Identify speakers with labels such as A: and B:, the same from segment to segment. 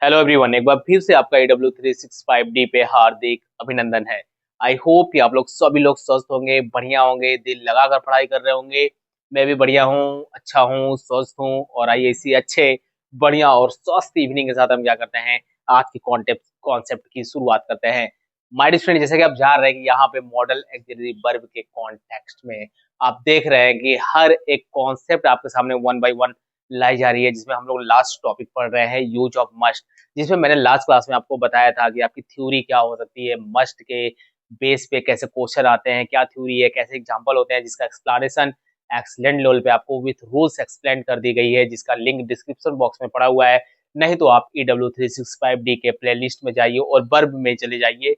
A: Hello everyone, एक बार फिर से आपका AW365D पे हार्दिक अभिनंदन है। आई होप कि आप लोग सभी लोग स्वस्थ होंगे, बढ़िया होंगे, दिल लगाकर पढ़ाई कर रहे होंगे। मैं भी बढ़िया हूँ, अच्छा हूँ, स्वस्थ हूँ। और आइए इसी अच्छे, बढ़िया और स्वस्थ इवनिंग के साथ हम क्या करते हैं, आज की कॉन्टेप्ट कॉन्सेप्ट की शुरुआत करते हैं। माय डियर स्टूडेंट, जैसे कि आप जान रहे हैं कि यहाँ पे मॉडल एक्सिलरी वर्ब के कॉन्टेक्स्ट में आप देख रहे हैं कि हर एक कॉन्सेप्ट आपके सामने वन बाय वन लाई जा रही है, जिसमें हम लोग लास्ट टॉपिक पढ़ रहे हैं, यूज ऑफ मस्ट, जिसमें मैंने लास्ट क्लास में आपको बताया था कि आपकी थ्योरी क्या हो सकती है, मस्ट के बेस पे कैसे क्वेश्चन आते हैं, क्या थ्योरी है, कैसे एग्जांपल होते हैं, जिसका एक्सप्लेनेशन एक्सीलेंट लेवल पे आपको विथ रूल्स एक्सप्लेन कर दी गई है, जिसका लिंक डिस्क्रिप्शन बॉक्स में पड़ा हुआ है। नहीं तो आप EW365D के प्लेलिस्ट में जाइए और वर्ब में चले जाइए।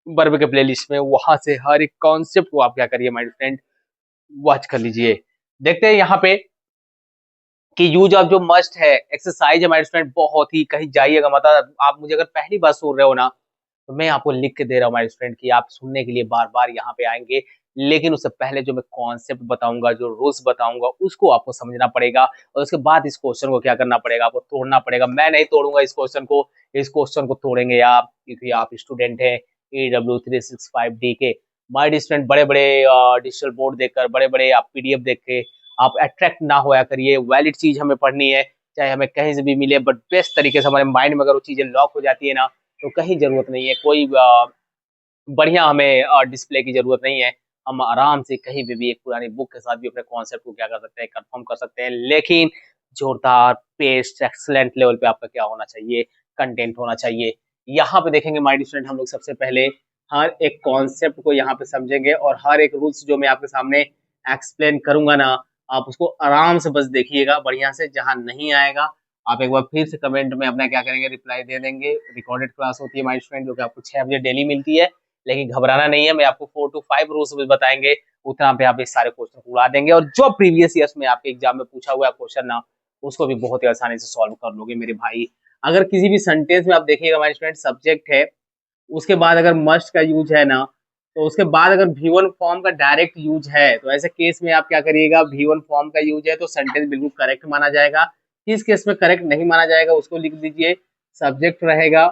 A: वर्ब के प्लेलिस्ट में वहां से हर एक कॉन्सेप्ट को आप क्या करिए माय फ्रेंड, वॉच कर लीजिए। देखते हैं यहाँ पे कि यूज ऑफ जो मस्ट है, एक्सरसाइज है माय फ्रेंड, बहुत ही कहीं जाइएगा मतलब। आप मुझे अगर पहली बार सुन रहे हो ना, तो मैं आपको लिख के दे रहा हूँ माय फ्रेंड कि आप सुनने के लिए बार बार यहाँ पे आएंगे। लेकिन उससे पहले जो मैं कॉन्सेप्ट बताऊंगा, जो रूल्स बताऊंगा, उसको आपको समझना पड़ेगा। और उसके बाद इस क्वेश्चन को क्या करना पड़ेगा, आपको तोड़ना पड़ेगा। मैं नहीं तोड़ूंगा इस क्वेश्चन को, इस क्वेश्चन को तोड़ेंगे आप, क्योंकि आप स्टूडेंट हैं AW365D के। माय डियर स्टूडेंट, बड़े बड़े डिजिटल बोर्ड देखकर, बड़े बड़े आप PDF देख के आप अट्रैक्ट ना होया करिए। वैलिड चीज हमें पढ़नी है, चाहे हमें कहीं से भी मिले, बट बेस्ट तरीके से हमारे माइंड में अगर वो चीजें लॉक हो जाती है ना, तो कहीं जरूरत नहीं है कोई बढ़िया हमें डिस्प्ले की जरूरत नहीं है। हम आराम से कहीं पे भी एक पुरानी बुक के साथ भी अपने कॉन्सेप्ट को क्या कर सकते हैं, कंफर्म कर सकते हैं। लेकिन जोरदार पेस्ट एक्सलेंट लेवल पे आपका क्या होना चाहिए, कंटेंट होना चाहिए। यहाँ पे देखेंगे माय डियर स्टूडेंट, हम लोग सबसे पहले हर एक कॉन्सेप्ट को यहाँ पे समझेंगे, और हर एक रूल्स जो मैं आपके सामने एक्सप्लेन करूंगा ना, आप उसको आराम से बस देखिएगा बढ़िया से। जहां नहीं आएगा आप एक बार फिर से कमेंट में अपना क्या करेंगे, रिप्लाई दे देंगे। रिकॉर्डेड क्लास होती है माय स्टूडेंट, जो कि आपको 6 बजे डेली मिलती है। लेकिन घबराना नहीं है, मैं आपको 4 to 5 रूल्स बताएंगे, उतना पे आप इस सारे क्वेश्चन को उड़ा देंगे। और जो प्रीवियस ईयर्स में आपके एग्जाम में पूछा हुआ क्वेश्चन ना, उसको भी बहुत ही आसानी से सॉल्व कर लोगे मेरे भाई। अगर किसी भी सेंटेंस में आप देखिएगा माय स्टूडेंट, सब्जेक्ट है, उसके बाद अगर मस्ट का यूज है ना, तो उसके बाद अगर V1 फॉर्म का डायरेक्ट यूज है, तो ऐसे केस में आप क्या करिएगा, V1 फॉर्म का यूज है तो सेंटेंस बिल्कुल करेक्ट माना जाएगा। किस केस में करेक्ट नहीं माना जाएगा उसको लिख दीजिए। सब्जेक्ट रहेगा,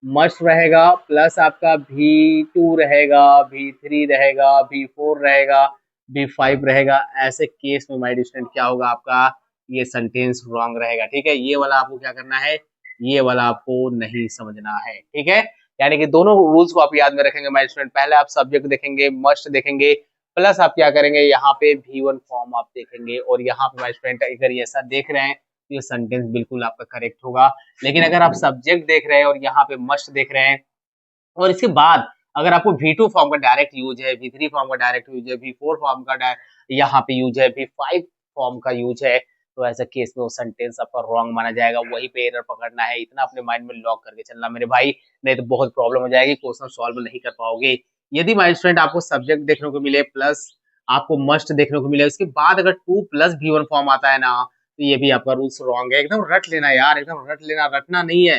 A: मस्ट रहेगा, प्लस आपका V2 रहेगा, V3 रहेगा, V4 रहेगा, V5 रहेगा। ऐसे केस में माय डिस्टेंट क्या होगा, आपका ये सेंटेंस रॉन्ग रहेगा। ठीक है, ये वाला आपको क्या करना है, ये वाला आपको नहीं समझना है। ठीक है, यानी कि दोनों रूल्स को आप याद में रखेंगे माय स्टूडेंट। पहले आप सब्जेक्ट देखेंगे, मस्ट देखेंगे, प्लस आप क्या करेंगे, यहाँ पे V1 फॉर्म आप देखेंगे। और यहाँ पे माय स्टूडेंट अगर ये ऐसा देख रहे हैं तो ये सेंटेंस बिल्कुल आपका करेक्ट होगा। लेकिन अगर आप सब्जेक्ट देख रहे हैं और यहाँ पे मस्ट देख रहे हैं, और इसके बाद अगर आपको V2 फॉर्म का डायरेक्ट यूज है, V3 फॉर्म का डायरेक्ट यूज है, V4 फॉर्म का यहाँ पे यूज है, V5 फॉर्म का यूज है, तो ऐसा केस में वो सेंटेंस आपका रॉन्ग माना जाएगा। वहीं पे एरर पकड़ना है, इतना अपने माइंड में लॉक करके चलना मेरे भाई, नहीं तो बहुत प्रॉब्लम हो जाएगी, क्वेश्चन सॉल्व नहीं कर पाओगे। यदि माय स्टूडेंट आपको सब्जेक्ट देखने को मिले प्लस आपको मस्ट देखने को मिले, उसके बाद अगर 2 प्लस V1 फॉर्म आता है ना, तो ये भी आपका रूल्स रॉन्ग है। एकदम रट लेना यार, एकदम रट लेना, रटना नहीं है।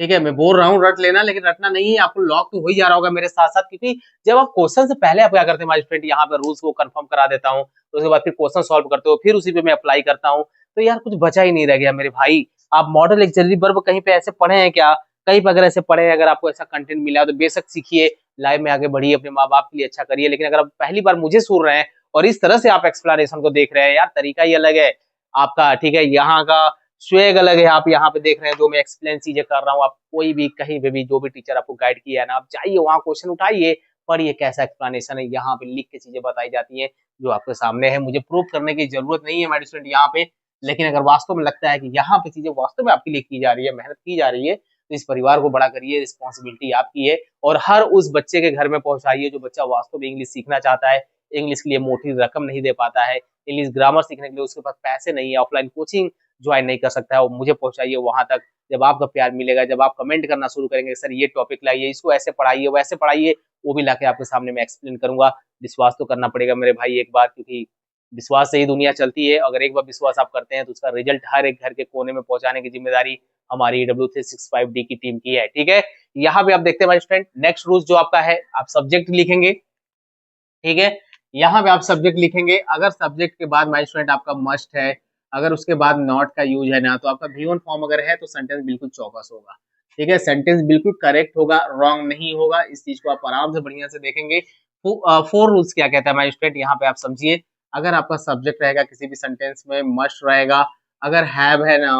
A: ठीक है, मैं बोल रहा हूँ रट लेना, लेकिन रटना नहीं है। आपको लॉक तो हो ही जा रहा होगा मेरे साथ साथ, क्योंकि जब आप क्वेश्चन से पहले आप क्या करते हैं माय फ्रेंड, यहाँ पे रूल्स को कंफर्म करा देता हूँ, तो उसके बाद फिर क्वेश्चन सॉल्व करते हो, फिर उसी पे मैं अप्लाई करता हूँ। तो यार कुछ बचा ही नहीं रह गया मेरे भाई। आप मॉडल एक्सिलरी वर्ब कहीं पे ऐसे पढ़े हैं क्या? कहीं पे अगर ऐसे पढ़े हैं, अगर आपको ऐसा कंटेंट मिला है तो बेशक सीखिए, लाइव में आगे बढ़िए, अपने माँ बाप के लिए अच्छा करिए। लेकिन अगर आप पहली बार मुझे सुन रहे हैं और इस तरह से आप एक्सप्लेनेशन को देख रहे हैं, यार तरीका ही अलग है आपका। ठीक है, यहाँ का स्वैग अलग है। आप यहाँ पे देख रहे हैं जो मैं एक्सप्लेन चीजें कर रहा हूँ, आप कोई भी कहीं पे भी जो भी टीचर आपको गाइड किया है ना, आप जाइए वहाँ क्वेश्चन उठाइए, पढ़िए कैसा एक्सप्लेनेशन है। यहाँ पे लिख के चीजें बताई जाती है जो आपके सामने है। मुझे प्रूव करने की जरूरत नहीं है मेरे स्टूडेंट यहाँ पे। लेकिन अगर वास्तव में लगता है कि यहाँ पे चीजें वास्तव में आपके लिए की जा रही है, मेहनत की जा रही है, तो इस परिवार को बड़ा करिए, रिस्पॉन्सिबिलिटी आपकी है। और हर उस बच्चे के घर में पहुंचाइए जो बच्चा वास्तव में इंग्लिश सीखना चाहता है, इंग्लिश के लिए मोटी रकम नहीं दे पाता है, इंग्लिश ग्रामर सीखने के लिए उसके पास पैसे नहीं है, ऑफलाइन कोचिंग ज्वाइन नहीं कर सकता है, वो मुझे पहुंचाइए वहां तक। जब आपका प्यार मिलेगा, जब आप कमेंट करना शुरू करेंगे, सर ये टॉपिक लाइए, इसको ऐसे पढ़ाइए, वैसे पढ़ाइए, वो भी लाके आपके सामने मैं एक्सप्लेन करूंगा। विश्वास तो करना पड़ेगा मेरे भाई एक बार, क्योंकि विश्वास से ही दुनिया चलती है। अगर एक बार विश्वास आप करते हैं तो उसका रिजल्ट हर एक घर के कोने में पहुंचाने की जिम्मेदारी हमारी W365D की टीम की है। ठीक है, यहाँ पे आप देखते हैं हमारे स्टूडेंट, नेक्स्ट रूल जो आपका है, आप सब्जेक्ट लिखेंगे। ठीक है, यहाँ पे आप सब्जेक्ट लिखेंगे। अगर सब्जेक्ट के बाद माय स्टूडेंट आपका मस्ट है, अगर उसके बाद नॉट का यूज है ना, तो आपका वी वन फॉर्म अगर है तो सेंटेंस बिल्कुल चौकस होगा। ठीक है, सेंटेंस बिल्कुल करेक्ट होगा, रॉन्ग नहीं होगा। इस चीज को आप आराम से बढ़िया से देखेंगे। फोर रूल्स क्या कहता है माय स्टूडेंट, यहाँ पे आप समझिए। अगर आपका सब्जेक्ट रहेगा किसी भी सेंटेंस में मस्ट रहेगा। अगर हैव है ना,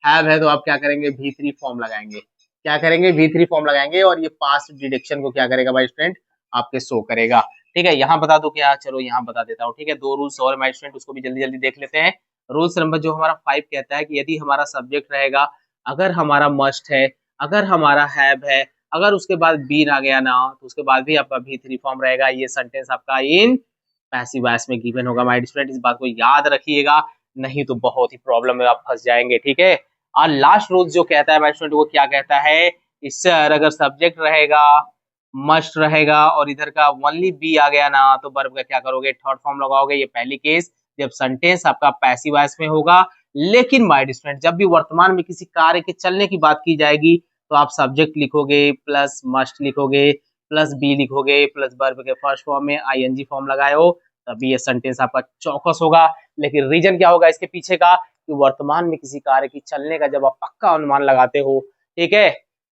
A: हैव है तो आप क्या करेंगे, वी थ्री फॉर्म लगाएंगे। क्या करेंगे, वी थ्री फॉर्म लगाएंगे, और ये पास्ट डिडक्शन को क्या करेगा माय स्टूडेंट, आपके शो करेगा। ठीक है, यहाँ बता दो क्या, चलो यहाँ बता देता हूँ। ठीक है, दो रूल्स और माय स्टूडेंट, उसको भी जल्दी जल्दी देख लेते हैं। रूल्स नंबर जो हमारा 5 कहता है कि यदि हमारा सब्जेक्ट रहेगा, अगर हमारा मस्ट है, अगर हमारा हैव है, अगर उसके बाद बीन आ गया ना, तो उसके बाद भी आपका भी थ्री फॉर्म रहेगा। ये सेंटेंस आपका इन पैसिव वॉइस में गिवन होगा माय स्टूडेंट, इस बात को याद रखिएगा, नहीं तो बहुत ही प्रॉब्लम में आप फंस जाएंगे। ठीक है, और लास्ट रूल जो कहता है माय स्टूडेंट, वो क्या कहता है, सर अगर सब्जेक्ट रहेगा, मस्ट रहेगा, और इधर का ओनली बी आ गया ना, तो वर्ब का क्या करोगे, थर्ड फॉर्म लगाओगे। ये पहली केस जब सेंटेंस आपका पैसिव वॉइस में होगा। लेकिन माय स्टूडेंट जब भी वर्तमान में किसी कार्य के चलने की बात की जाएगी, तो आप सब्जेक्ट लिखोगे प्लस मस्ट लिखोगे प्लस बी लिखोगे प्लस वर्ब के फर्स्ट फॉर्म में आईएनजी फॉर्म लगाए हो, तभी ये सेंटेंस आपका चौकस होगा। लेकिन रीजन क्या होगा इसके पीछे का, कि वर्तमान में किसी कार्य की चलने का जब आप पक्का अनुमान लगाते हो, ठीक है,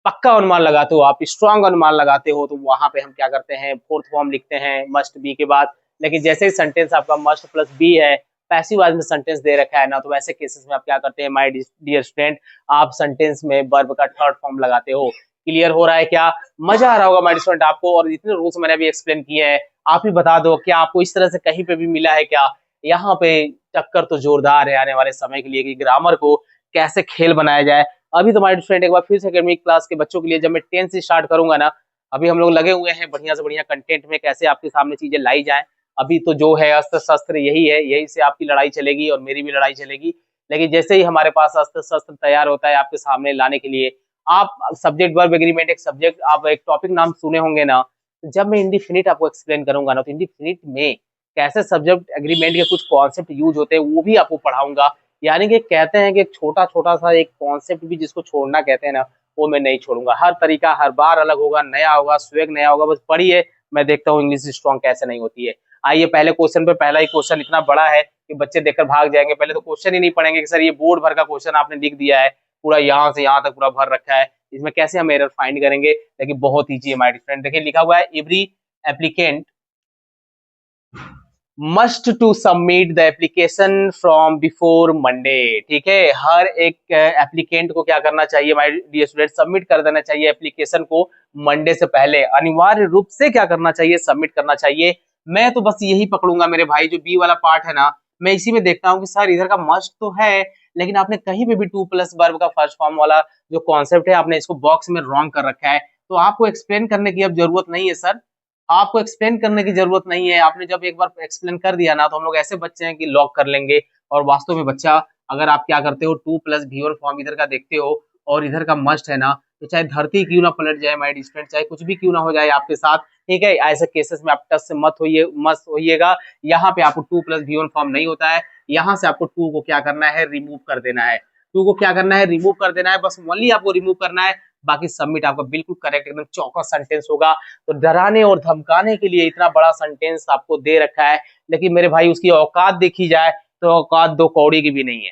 A: पक्का अनुमान लगाते हो, आप स्ट्रॉन्ग अनुमान लगाते हो, तो वहां पे हम क्या करते हैं, फोर्थ फॉर्म लिखते हैं मस्ट बी के बाद। लेकिन जैसे ही सेंटेंस आपका मस्ट प्लस बी है, पैसिव वॉइस में सेंटेंस दे रखा है ना, तो वैसे केसेस में आप क्या करते हैं माय डियर स्टूडेंट, आप सेंटेंस में वर्ब का थर्ड फॉर्म लगाते हो। क्लियर हो रहा है क्या, मजा आ रहा होगा माय स्टूडेंट आपको। और जितने रूल्स मैंने अभी एक्सप्लेन किए हैं, आप ही बता दो क्या आपको इस तरह से कहीं पे भी मिला है क्या। यहाँ पे टक्कर तो जोरदार है आने वाले समय के लिए, कि ग्रामर को कैसे खेल बनाया जाए। अभी तो माय स्टूडेंट एक बार फिर से एकेडमिक क्लास के बच्चों के लिए जब मैं 10 से स्टार्ट करूंगा ना, अभी हम लोग लगे हुए हैं बढ़िया से बढ़िया कंटेंट में, कैसे आपके सामने चीजें लाई जाए। अभी तो जो है अस्त्र शस्त्र यही है, यही से आपकी लड़ाई चलेगी और मेरी भी लड़ाई चलेगी। लेकिन जैसे ही हमारे पास अस्त्र शस्त्र तैयार होता है आपके सामने लाने के लिए, आप सब्जेक्ट वर्ब एग्रीमेंट, एक सब्जेक्ट आप एक टॉपिक नाम सुने होंगे ना, तो जब मैं इंडिफिनिट आपको एक्सप्लेन करूंगा ना, तो इंडिफिनिट में कैसे सब्जेक्ट एग्रीमेंट के कुछ कॉन्सेप्ट यूज होते हैं वो भी आपको पढ़ाऊंगा। यानी कि कहते हैं कि एक छोटा छोटा सा एक कॉन्सेप्ट भी जिसको छोड़ना कहते हैं ना, वो मैं नहीं छोड़ूंगा। हर तरीका हर बार अलग होगा, नया होगा, स्वेग नया होगा। बस पढ़िए, मैं देखता हूँ इंग्लिश स्ट्रॉन्ग कैसे नहीं होती है। आइए पहले क्वेश्चन पे, पहला ही क्वेश्चन इतना बड़ा है कि बच्चे देखकर भाग जाएंगे। पहले तो क्वेश्चन ही नहीं पढ़ेंगे कि सर ये बोर्ड भर का क्वेश्चन आपने लिख दिया है, पूरा यहाँ से यहाँ तक पूरा भर रखा है, इसमें कैसे हम एरर फाइंड करेंगे। लेकिन बहुत ईजी है माय फ्रेंड। देखिए लिखा हुआ है, every applicant must to submit the application from before Monday. ठीक है, हर एक एप्लीकेंट को क्या करना चाहिए माय डियर स्टूडेंट, सबमिट कर देना चाहिए एप्लीकेशन को मंडे से पहले, अनिवार्य रूप से क्या करना चाहिए, सबमिट करना चाहिए। मैं तो बस यही पकड़ूंगा मेरे भाई, जो बी वाला पार्ट है ना, मैं इसी में देखता हूँ कि सर इधर का मस्ट तो है, लेकिन आपने कहीं पे भी टू प्लस वर्ब का फर्स्ट फॉर्म वाला जो कॉन्सेप्ट है, आपने इसको बॉक्स में रॉन्ग कर रखा है। तो आपको एक्सप्लेन करने की अब जरूरत नहीं है सर, आपको एक्सप्लेन करने की जरूरत नहीं है। आपने जब एक बार एक्सप्लेन कर दिया ना, तो हम लोग ऐसे बच्चे हैं कि लॉक कर लेंगे। और वास्तव में बच्चा, अगर आप क्या करते हो, टू प्लस भी और फॉर्म इधर का देखते हो और इधर का मस्ट है ना, तो चाहे धरती क्यों ना पलट जाए माय डियर स्टूडेंट, चाहे कुछ भी क्यों ना हो जाए आपके साथ, ठीक है, ऐसे केसेस में आप टच से मत होइएगा। यहाँ पे आपको टू प्लस भी फॉर्म नहीं होता है। यहाँ से आपको टू को क्या करना है, रिमूव कर देना है। टू को क्या करना है, रिमूव कर देना है, बस ओनली आपको रिमूव करना है। बाकी सबमिट आपका बिल्कुल करेक्ट, एकदम चौकस सेंटेंस होगा। तो डराने और धमकाने के लिए इतना बड़ा सेंटेंस आपको दे रखा है, लेकिन मेरे भाई उसकी औकात देखी जाए तो औकात दो कौड़ी की भी नहीं है।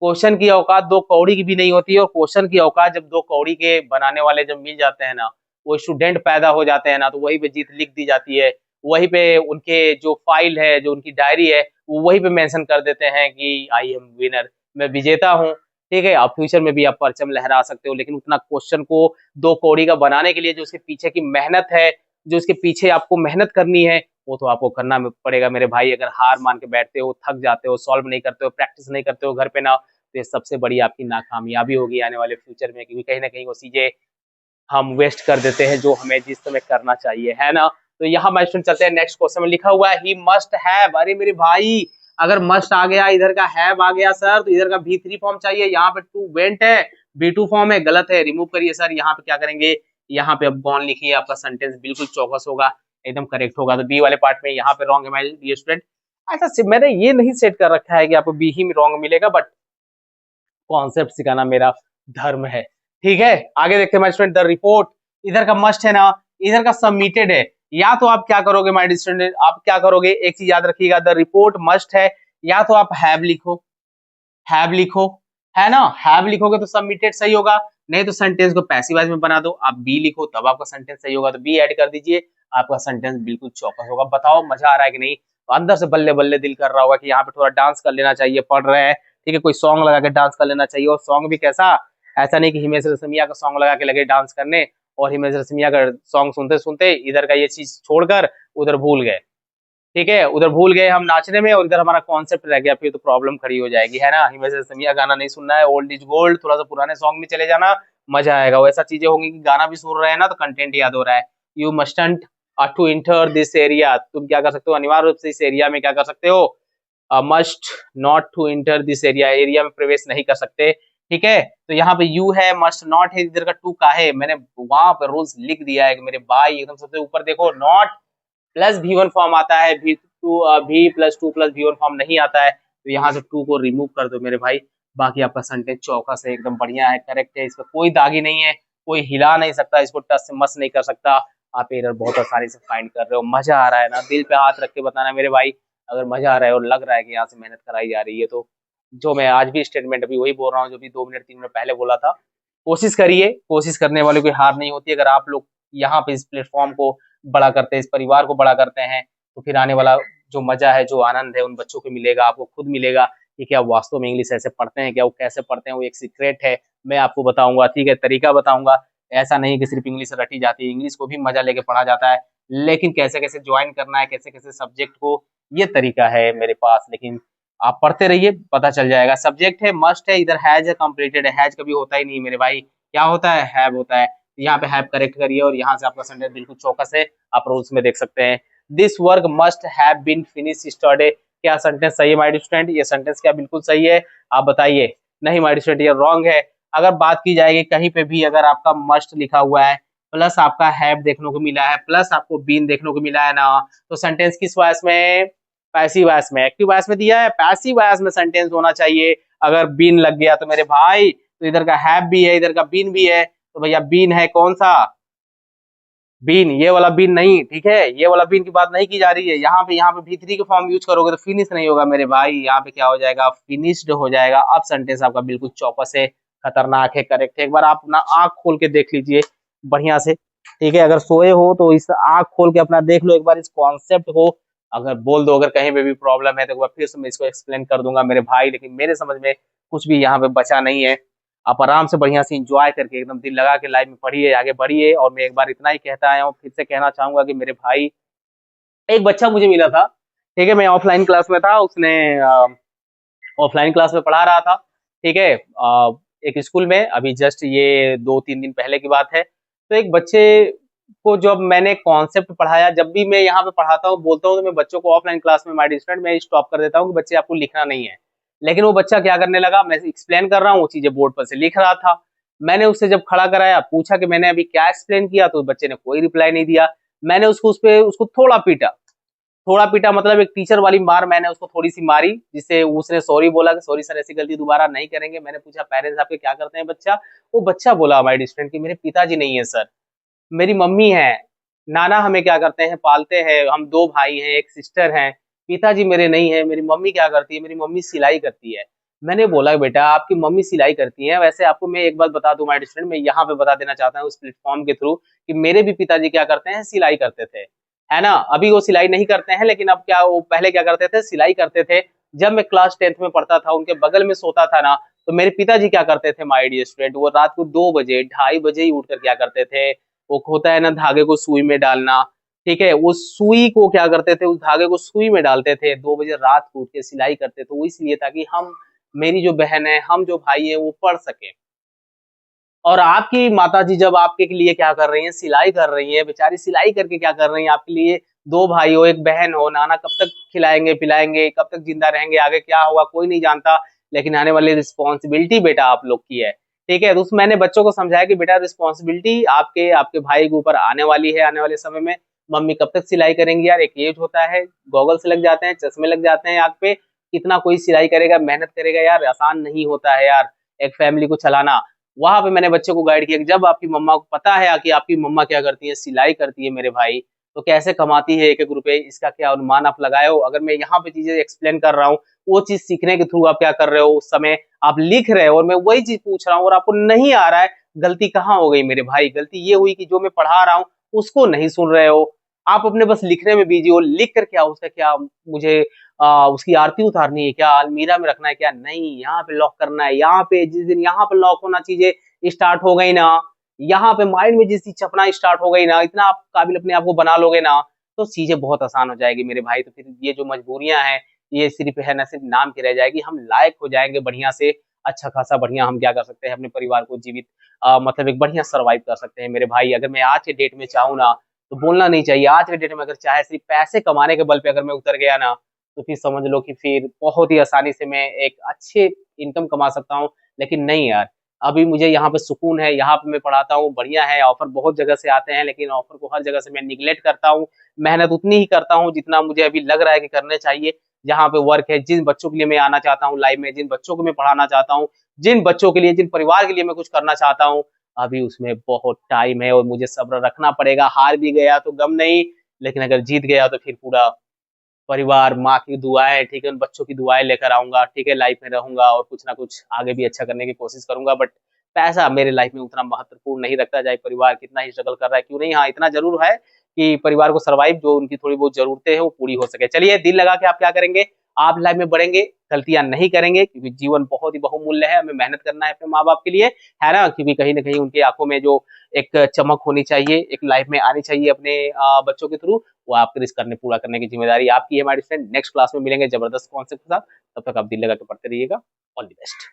A: क्वेश्चन की औकात दो कौड़ी की भी नहीं होती है, और क्वेश्चन की औकात जब दो कौड़ी के बनाने वाले जब मिल जाते हैं ना, वो स्टूडेंट पैदा हो जाते हैं ना, तो वहीं पे जीत लिख दी जाती है। वहीं पे उनके जो फाइल है, जो उनकी डायरी है, वो वहीं पे मेंशन कर देते हैं कि आई एम विनर, मैं विजेता हूँ। ठीक है, आप फ्यूचर में भी आप परचम लहरा सकते हो, लेकिन उतना क्वेश्चन को दो कौड़ी का बनाने के लिए जो उसके पीछे की मेहनत है, जो उसके पीछे आपको मेहनत करनी है, वो तो आपको करना पड़ेगा मेरे भाई। अगर हार मान के बैठते हो, थक जाते हो, सॉल्व नहीं करते हो, प्रैक्टिस नहीं करते हो घर पे ना, तो ये सबसे बड़ी आपकी नाकामयाबी होगी आने वाले फ्यूचर में, क्योंकि कहीं ना कहीं वो चीजें हम वेस्ट कर देते हैं जो हमें जिस समय करना चाहिए, है ना। तो यहाँ मैं स्टूडेंट चलते हैं नेक्स्ट क्वेश्चन में। लिखा हुआ है ही मस्ट हैव, अरे मेरे भाई अगर मस्ट आ गया, इधर का हैव आ गया सर, तो इधर का भी थ्री फॉर्म चाहिए। यहाँ पे टू वेंट है, बी टू फॉर्म है, गलत है, रिमूव करिए सर। यहाँ पे क्या करेंगे, यहाँ पे अब गॉन लिखिए, आपका सेंटेंस बिल्कुल चौकस होगा, एकदम करेक्ट होगा। तो बी वाले पार्ट में यहाँ पे रॉन्ग है माय डियर स्टूडेंट। ऐसा मैंने ये नहीं सेट कर रखा है कि आपको बी ही में रॉन्ग मिलेगा, बट कॉन्सेप्ट सिखाना मेरा धर्म है। ठीक है, आगे देखते हैं माय स्टूडेंट। द रिपोर्ट, इधर का मस्ट है ना, इधर का सबमिटेड है। या तो आप क्या करोगे माय स्टूडेंट, आप क्या करोगे, एक चीज याद रखिएगा, द रिपोर्ट मस्ट है, या तो आप हैव लिखो, हैव लिखो, है ना, हैव लिखोगे तो सबमिटेड सही होगा, नहीं तो सेंटेंस को पैसिव वॉइस में बना दो, आप बी लिखो तब आपका सेंटेंस सही होगा, तो बी ऐड कर दीजिए, आपका सेंटेंस बिल्कुल चौकस होगा। बताओ मजा आ रहा है कि नहीं? तो अंदर से बल्ले बल्ले दिल कर रहा होगा कि यहाँ पे थोड़ा डांस कर लेना चाहिए, पढ़ रहे हैं, ठीक है, कोई सॉन्ग लगा के डांस कर लेना चाहिए, और सॉन्ग भी कैसा, ऐसा नहीं कि हिमेश रेशमिया का सॉन्ग लगा के लगे डांस करने, और हिमेश रेशमिया का सॉन्ग सुनते सुनते इधर का ये चीज छोड़कर उधर भूल गए, ठीक है, उधर भूल गए हम नाचने में और इधर हमारा कॉन्सेप्ट रह गया, फिर तो प्रॉब्लम खड़ी हो जाएगी, है ना। हिमेश रेशमिया गाना नहीं सुनना है, ओल्ड इज गोल्ड, थोड़ा सा पुराने सॉन्ग में चले जाना, मजा आएगा। वैसा चीजें होंगी कि गाना भी सुन रहे हैं ना तो कंटेंट याद हो रहा है। You mustn't to enter this area, तुम क्या कर सकते हो, अनिवार्य रूप से इस एरिया में क्या कर सकते हो, must not to enter this area, area में प्रवेश नहीं कर सकते, ठीक है। तो यहाँ पे यू है, मस्ट नॉट है, इधर का टू का है, मैंने वहां पर रूल्स लिख दिया है कि मेरे भाई एकदम सबसे ऊपर देखो, नॉट प्लस V1 फॉर्म आता है, V plus two plus V1 form नहीं आता है, तो यहाँ से टू को रिमूव कर दो मेरे भाई, बाकी आपका सेंटेंस चौकस है, एकदम बढ़िया है, करेक्ट है, इसमें कोई दागी नहीं है, कोई हिला नहीं सकता, इसको टच से मस नहीं कर सकता। आप एरर बहुत आसानी से फाइंड कर रहे हो, मजा आ रहा है ना, दिल पे हाथ रख के बताना मेरे भाई, अगर मजा आ रहा है और लग रहा है कि यहाँ से मेहनत कराई जा रही है, तो जो मैं आज भी स्टेटमेंट अभी वही बोल रहा हूँ जो भी 2 मिनट 3 मिनट पहले बोला था, कोशिश करिए, कोशिश करने वाले कोई हार नहीं होती। अगर आप लोग यहाँ पे इस प्लेटफॉर्म को बड़ा करते हैं, इस परिवार को बड़ा करते हैं, तो फिर आने वाला जो मजा है, जो आनंद है, उन बच्चों को मिलेगा, आपको खुद मिलेगा कि क्या वास्तव में इंग्लिश ऐसे पढ़ते हैं, क्या वो कैसे पढ़ते हैं, वो एक सीक्रेट है, मैं आपको बताऊंगा, ठीक है, तरीका बताऊंगा। ऐसा नहीं कि सिर्फ इंग्लिश रटी जाती है, इंग्लिश को भी मजा लेके पढ़ा जाता है, लेकिन कैसे कैसे ज्वाइन करना है, कैसे कैसे सब्जेक्ट को, ये तरीका है मेरे पास। लेकिन आप पढ़ते रहिए, पता चल जाएगा। सब्जेक्ट है, मस्ट है, इधर हैज है, कंप्लीटेड है, हैज कभी होता ही नहीं मेरे भाई, क्या होता है, हैव होता है। यहाँ पे हैव करेक्ट करिए और यहाँ से आपका सेंटेंस बिल्कुल चौकस है, आप रूल्स में देख सकते हैं। This work must have been finish yesterday, क्या सेंटेंस सही है माय स्टूडेंट? ये सेंटेंस क्या बिल्कुल सही है? आप बताइए। नहीं माय स्टूडेंट, ये रॉन्ग है। अगर बात की जाएगी कहीं पे भी अगर आपका मस्ट लिखा हुआ है प्लस आपका हैव देखने को मिला है प्लस आपको बीन देखने को मिला है ना, तो सेंटेंस किस वॉइस में? पैसिव वॉइस में। एक्टिव वॉइस में दिया है, पैसिव वॉइस में सेंटेंस होना चाहिए। अगर बीन लग गया तो मेरे भाई, तो इधर का हैव भी है, इधर का बीन भी है, तो भैया बीन है कौन सा? बीन, ये वाला बीन नहीं, ठीक है, ये वाला बीन की बात नहीं की जा रही है। यहाँ पे V3 के फॉर्म यूज करोगे तो फिनिश नहीं होगा मेरे भाई, यहाँ पे क्या हो जाएगा, फिनिश्ड हो जाएगा। अब सेंटेंस आपका बिल्कुल चौकस है, खतरनाक है, करेक्ट है। एक बार आप अपना आंख खोल के देख लीजिए बढ़िया से, ठीक है, अगर सोए हो तो इस आंख खोल के अपना देख लो एक बार इस कॉन्सेप्ट को, अगर बोल दो अगर कहीं पे भी प्रॉब्लम है तो एक बार फिर से मैं इसको एक्सप्लेन कर दूंगा मेरे भाई, लेकिन मेरे समझ में कुछ भी यहाँ पे बचा नहीं है। आप आराम से बढ़िया से इंजॉय करके एकदम दिल लगा के लाइफ में पढ़िए, आगे बढ़िए। और मैं एक बार इतना ही कहता आया हूँ, फिर से कहना चाहूंगा कि मेरे भाई, एक बच्चा मुझे मिला था, ठीक है, मैं ऑफलाइन क्लास में था, उसने ऑफलाइन क्लास में पढ़ा रहा था, ठीक है, एक स्कूल में, अभी जस्ट ये 2-3 दिन पहले की बात है। तो एक बच्चे को जब मैंने कॉन्सेप्ट पढ़ाया, जब भी मैं यहाँ पे पढ़ाता हूँ बोलता हूँ तो मैं बच्चों को ऑफलाइन क्लास में माय स्टूडेंट मैं स्टॉप कर देता हूँ कि बच्चे आपको लिखना नहीं है। लेकिन वो बच्चा क्या करने लगा, मैं एक्सप्लेन कर रहा हूँ वो चीजें बोर्ड पर से लिख रहा था। मैंने उससे जब खड़ा कराया, पूछा कि मैंने अभी क्या एक्सप्लेन किया, तो उस बच्चे ने कोई रिप्लाई नहीं दिया। मैंने उसको उस पे उसको थोड़ा पीटा, थोड़ा पीटा मतलब एक टीचर वाली मार मैंने उसको थोड़ी सी मारी, जिससे उसने सॉरी बोला कि सॉरी सर, ऐसी गलती दोबारा नहीं करेंगे। मैंने पूछा पेरेंट्स आपके क्या करते हैं बच्चा? वो बच्चा बोला हमारे स्टूडेंट की मेरे पिताजी नहीं है सर, मेरी मम्मी है, नाना हमें क्या करते हैं, पालते हैं, हम 2 भाई हैं, एक सिस्टर हैं, पिताजी मेरे नहीं है, मेरी मम्मी क्या करती है, मेरी मम्मी सिलाई करती है। मैंने बोला बेटा आपकी मम्मी सिलाई करती है, वैसे आपको मैं एक बात बता दूं माय स्टूडेंट, मैं यहाँ पे बता देना चाहता हूँ उस प्लेटफॉर्म के थ्रू कि मेरे भी पिताजी क्या करते हैं, सिलाई करते थे, है ना। अभी वो सिलाई नहीं करते हैं, लेकिन अब क्या, वो पहले क्या करते थे, सिलाई करते थे। जब मैं क्लास 10th में पढ़ता था, उनके बगल में सोता था ना, तो मेरे पिताजी क्या करते थे माय डियर स्टूडेंट, वो रात को 2 बजे 2:30 बजे ही उठकर क्या करते थे, वो होता है ना धागे को सुई में डालना, ठीक है, वो सुई को क्या करते थे, उस धागे को सुई में डालते थे, 2 बजे रात को उठ के सिलाई करते थे। वो इसलिए ताकि हम, मेरी जो बहन है, हम जो भाई है, वो पढ़ सके। और आपकी माताजी जब आपके लिए क्या कर रही हैं, सिलाई कर रही हैं, बेचारी सिलाई करके क्या कर रही हैं आपके लिए, 2 भाई हो, एक बहन हो, नाना कब तक खिलाएंगे पिलाएंगे, कब तक जिंदा रहेंगे, आगे क्या होगा कोई नहीं जानता, लेकिन आने वाली रिस्पॉन्सिबिलिटी बेटा आप लोग की है, ठीक है। तो उस मैंने बच्चों को समझाया कि बेटा रिस्पॉन्सिबिलिटी आपके आपके भाई के ऊपर आने वाली है, आने वाले समय में। मम्मी कब तक सिलाई करेंगी यार, एक एज होता है, गॉगल्स लग जाते हैं, चश्मे लग जाते हैं आंख पे, कितना कोई सिलाई करेगा, मेहनत करेगा यार, आसान नहीं होता है यार एक फैमिली को चलाना। वहां पे मैंने बच्चों को गाइड किया कि जब आपकी मम्मा को पता है कि आपकी मम्मा क्या करती है, सिलाई करती है मेरे भाई, तो कैसे कमाती है 1-1 रुपए, इसका क्या अनुमान आप लगाए हो। अगर मैं यहाँ पे चीजें एक्सप्लेन कर रहा हूँ, वो चीज सीखने के थ्रू आप क्या कर रहे हो, उस समय आप लिख रहे हो और मैं वही चीज पूछ रहा हूँ और आपको नहीं आ रहा है। गलती कहाँ हो गई मेरे भाई? गलती ये हुई कि जो मैं पढ़ा रहा हूँ उसको नहीं सुन रहे हो। आप अपने बस लिखने में बिजी हो। लिख कर क्या, उसका क्या मुझे उसकी आरती उतारनी है क्या, अलमीरा में रखना है क्या? नहीं, यहाँ पे लॉक करना है। यहाँ पे जिस दिन यहाँ पे लॉक होना चीजें स्टार्ट हो गई ना, यहाँ पे माइंड में जिस चीज छपना स्टार्ट हो गई ना, इतना आप काबिल अपने आप को बना लोगे ना, तो चीजें बहुत आसान हो जाएगी मेरे भाई। तो फिर ये जो मजबूरियां हैं, ये सिर्फ है ना सिर्फ नाम की रह जाएगी। हम लायक हो जाएंगे बढ़िया से, अच्छा खासा बढ़िया हम क्या कर सकते हैं, अपने परिवार को जीवित मतलब एक बढ़िया सर्वाइव कर सकते हैं मेरे भाई। अगर मैं आज के डेट में चाहूँ ना, तो बोलना नहीं चाहिए। आज के डेट में अगर चाहे सिर्फ पैसे कमाने के बल पे अगर मैं उतर गया ना, तो फिर समझ लो कि फिर बहुत ही आसानी से मैं एक अच्छे इनकम कमा सकता हूँ। लेकिन नहीं यार, अभी मुझे यहाँ पे सुकून है, यहाँ पे मैं पढ़ाता हूँ, बढ़िया है, ऑफर बहुत जगह से आते हैं, लेकिन ऑफर को हर जगह से मैं निग्लेक्ट करता हूँ। मेहनत उतनी ही करता हूँ जितना मुझे अभी लग रहा है कि करने चाहिए। जहाँ पे वर्क है, जिन बच्चों के लिए मैं आना चाहता हूँ लाइव में, जिन बच्चों को मैं पढ़ाना चाहता हूँ, जिन बच्चों के लिए, जिन परिवार के लिए मैं कुछ करना चाहता हूँ, अभी उसमें बहुत टाइम है और मुझे सब्र रखना पड़ेगा। हार भी गया तो गम नहीं, लेकिन अगर जीत गया तो फिर पूरा परिवार, माँ की दुआएँ, ठीक है, उन बच्चों की दुआएँ लेकर आऊँगा, ठीक है, लाइफ में रहूँगा और कुछ ना कुछ आगे भी अच्छा करने की कोशिश करूँगा। बट पैसा मेरे लाइफ में उतना महत्वपूर्ण नहीं रखता, चाहे परिवार कितना ही स्ट्रगल कर रहा है, क्यों नहीं। हाँ, इतना ज़रूर है कि परिवार को सर्वाइव जो उनकी थोड़ी बहुत ज़रूरतें हैं, वो पूरी हो सके। चलिए, दिल लगा के आप क्या करेंगे, आप लाइफ में बढ़ेंगे, गलतियाँ नहीं करेंगे, क्योंकि जीवन बहुत ही बहुमूल्य है, हमें मेहनत करना है अपने माँ-बाप के लिए, है ना? क्योंकि कहीं न कहीं उनकी आँखों में जो एक चमक होनी चाहिए, एक लाइफ में आनी चाहिए अपने बच्चों के थ्रू, वो आपके रिस्क करने पूरा करने की ज़िम्मेदारी आपकी है, my dear friend. Next class में मिलेंगे ज़बरदस्त कॉन्सेप्ट के साथ। तब तक आप दिल लगा के पढ़ते रहिएगा। All the best.